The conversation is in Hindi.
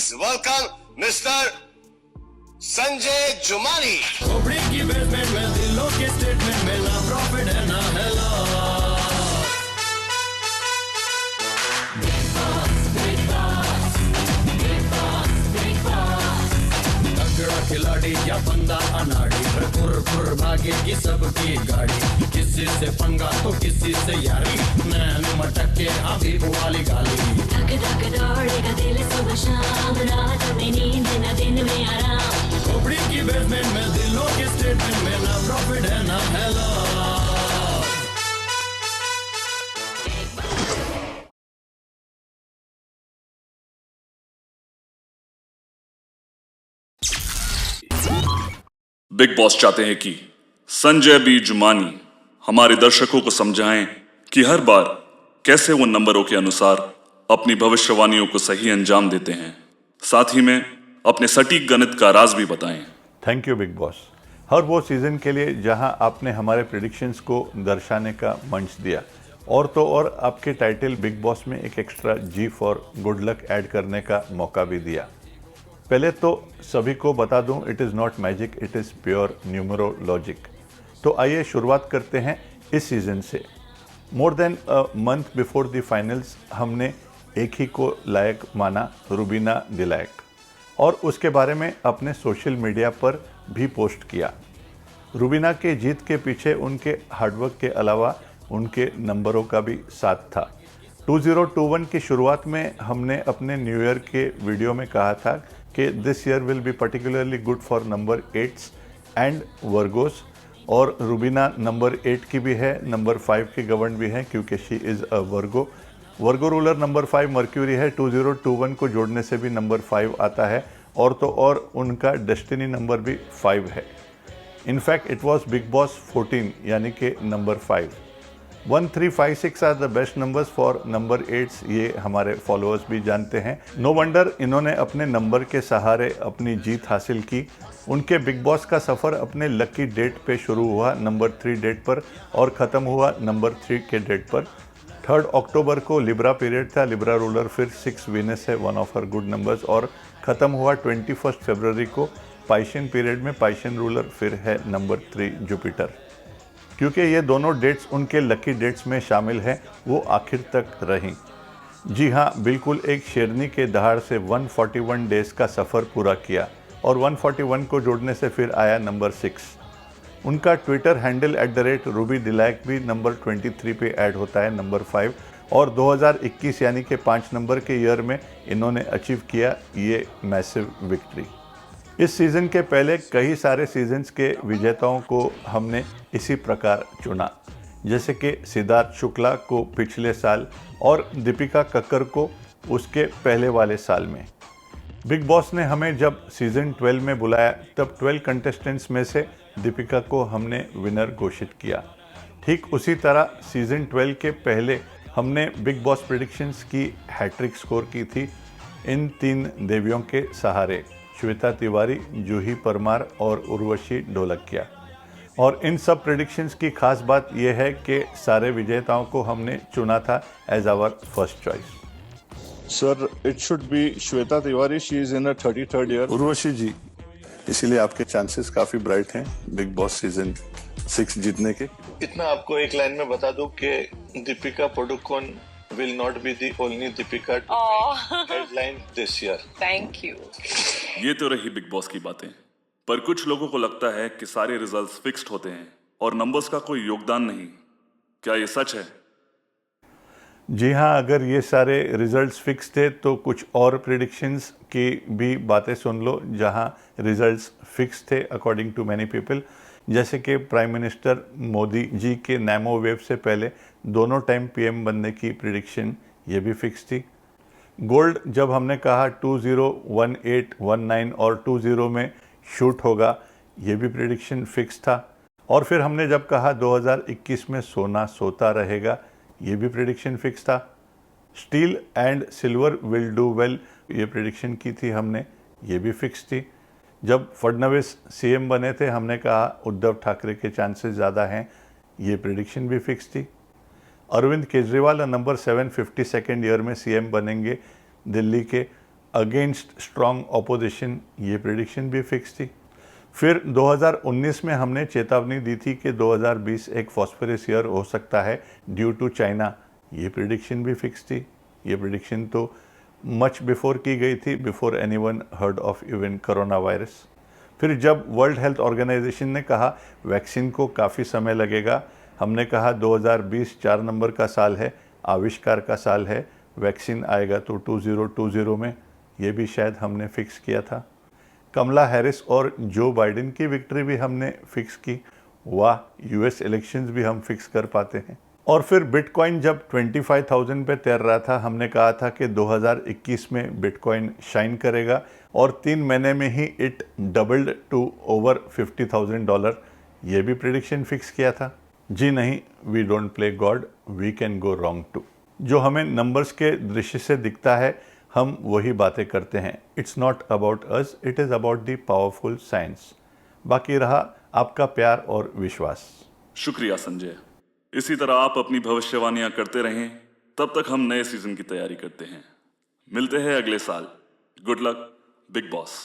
Please welcome Mr. Sanjay Jumani. खोपड़ी की बेसमेंट में दिलों के स्टेटमेंट में ना प्रॉफिट है ना है लॉस। तगड़ा खिलाड़ी या बंदा अनाड़ी, फुर भागेगी सबकी गाड़ी। किसी से पंगा तो किसी से यारी, नैन मटक के अभी वाली गाली। धक धक दौड़ेगा दिल सुबह शाम, रात में नींद न दिन में आराम। खोपड़ी की बेसमेंट में दिलों के स्टेटमेंट में ना प्रॉफिट है ना है लॉस। बिग बॉस चाहते हैं कि संजय बी जुमानी हमारे दर्शकों को समझाएं कि हर बार कैसे वो नंबरों के अनुसार अपनी भविष्यवाणियों को सही अंजाम देते हैं, साथ ही में अपने सटीक गणित का राज भी बताएं। थैंक यू बिग बॉस, हर वो सीज़न के लिए जहां आपने हमारे प्रेडिक्शंस को दर्शाने का मंच दिया, और तो और आपके टाइटल बिग बॉस में एक extra G for good luck add करने का मौका भी दिया। पहले तो सभी को बता दूं, it is not magic, it is pure numerologic. तो आइए शुरुआत करते हैं इस सीज़न से। More than a month before the finals हमने एक ही को लायक माना, रुबीना दिलायक, और उसके बारे में अपने सोशल मीडिया पर भी पोस्ट किया। रुबीना के जीत के पीछे उनके हार्डवर्क के अलावा उनके नंबरों का भी साथ था। 2021 की शुरुआत में हमने अपने न्यू ईयर के वीडियो में कहा था कि this year will be particularly good for number 8 and Virgo's, और रुबीना नंबर 8 की भी है, नंबर 5 की गवर्न भी है क्योंकि she is a Virgo ruler number 5 mercury है। 2021 को जोड़ने से भी नंबर 5 आता है, और तो और उनका डेस्टिनी नंबर भी 5 है। In fact it was big boss 14 यानी कि number 5। 1, 3, 5, 6 are the best numbers for number 8, ये हमारे फॉलोअर्स भी जानते हैं। नो वंडर इन्होंने अपने नंबर के सहारे अपनी जीत हासिल की। उनके बिग बॉस का सफ़र अपने लकी डेट पे शुरू हुआ, नंबर 3 डेट पर, और ख़त्म हुआ नंबर 3 के डेट पर। 3 अक्टूबर को लिब्रा पीरियड था, लिब्रा रूलर फिर 6 वीनस है, one of her good numbers, और ख़त्म हुआ 21 फरवरी को पाइशन पीरियड में, पाइशन रूलर फिर है नंबर 3 जुपिटर। क्योंकि ये दोनों डेट्स उनके लकी डेट्स में शामिल हैं, वो आखिर तक रहीं। जी हाँ, बिल्कुल एक शेरनी के दहाड़ से 141 डेज़ का सफ़र पूरा किया, और 141 को जोड़ने से फिर आया नंबर 6। उनका ट्विटर हैंडल @रूबी दिलायक भी नंबर 23 पे ऐड होता है, नंबर 5, और 2021 यानी कि 5 नंबर के ईयर में इन्होंने अचीव किया ये मैसिव विक्ट्री। इस सीज़न के पहले कई सारे सीजन्स के विजेताओं को हमने इसी प्रकार चुना, जैसे कि सिद्धार्थ शुक्ला को पिछले साल और दीपिका कक्कर को उसके पहले वाले साल में। बिग बॉस ने हमें जब सीज़न 12 में बुलाया तब 12 कंटेस्टेंट्स में से दीपिका को हमने विनर घोषित किया। ठीक उसी तरह सीज़न 12 के पहले हमने बिग बॉस प्रेडिक्शंस की हैट्रिक स्कोर की थी इन 3 देवियों के सहारे, श्वेता तिवारी, जूही परमार और उर्वशी ढोलकिया। और इन सब प्रेडिक्शंस की खास बात यह है कि सारे विजेताओं को हमने चुना था as our first choice. Sir, it should be Shweta Tiwari, she is in a 33rd year. Urvashi ji, इसीलिए आपके चांसेस काफ़ी ब्राइट हैं बिग बॉस सीजन 6 जीतने के। इतना आपको एक लाइन में बता दूं कि Deepika Padukone will not be the only Deepika to headline this year. Thank you. ये तो रही बिग बॉस की बातें, पर कुछ लोगों को लगता है कि सारे रिजल्ट्स फिक्स्ड होते हैं और नंबर्स का कोई योगदान नहीं। क्या ये सच है? जी हाँ, अगर ये सारे रिजल्ट्स फिक्स थे तो कुछ और प्रेडिक्शंस की भी बातें सुन लो जहाँ रिजल्ट्स फिक्स थे अकॉर्डिंग टू मैनी पीपल, जैसे कि प्राइम मिनिस्टर मोदी जी के नैमो वेव से पहले दोनों टाइम पीएम बनने की प्रेडिक्शन ये भी फिक्स थी। गोल्ड जब हमने कहा 201819 और 20 में शूट होगा, ये भी प्रेडिक्शन फिक्स था। और फिर हमने जब कहा 2021 में सोना सोता रहेगा, ये भी प्रेडिक्शन फिक्स था। Steel and silver will do well, ये प्रेडिक्शन की थी हमने, ये भी फिक्स थी। जब फडणवीस सीएम बने थे हमने कहा उद्धव ठाकरे के चांसेस ज़्यादा हैं, ये प्रेडिक्शन भी फिक्स थी। Arvind Kejriwal number 7 52nd year में सीएम बनेंगे दिल्ली के, अगेंस्ट स्ट्रॉन्ग ऑपोजिशन, ये प्रिडिक्शन भी फिक्स थी। फिर 2019 में हमने चेतावनी दी थी कि 2020 एक फॉस्फरस ईयर हो सकता है ड्यू टू चाइना, ये प्रिडिक्शन भी फिक्स थी। ये प्रिडिक्शन तो मच बिफोर की गई थी, before anyone heard of even corona virus. फिर जब वर्ल्ड हेल्थ ऑर्गेनाइजेशन ने कहा वैक्सीन को काफ़ी समय लगेगा, हमने कहा 2020 4 नंबर का साल है, आविष्कार का साल है, वैक्सीन आएगा तो 2020 में, ये भी शायद हमने फिक्स किया था। कमला हैरिस और जो बाइडेन की विक्ट्री भी हमने फिक्स की। वाह, यूएस इलेक्शंस भी हम फिक्स कर पाते हैं। और फिर बिटकॉइन जब 25,000 पे तैर रहा था, हमने कहा था कि 2021 में बिटकॉइन शाइन करेगा और 3 महीने में ही इट डबल्ड टू ओवर $50,000, ये भी प्रिडिक्शन फिक्स किया था। जी नहीं, we don't play God, we can go wrong too. जो हमें नंबर्स के दृश्य से दिखता है, हम वही बातें करते हैं। It's not about us, it is about the powerful science. बाकी रहा आपका प्यार और विश्वास। शुक्रिया संजय। इसी तरह आप अपनी भविष्यवाणियां करते रहें, तब तक हम नए सीजन की तैयारी करते हैं। मिलते हैं अगले साल। Good luck, big boss.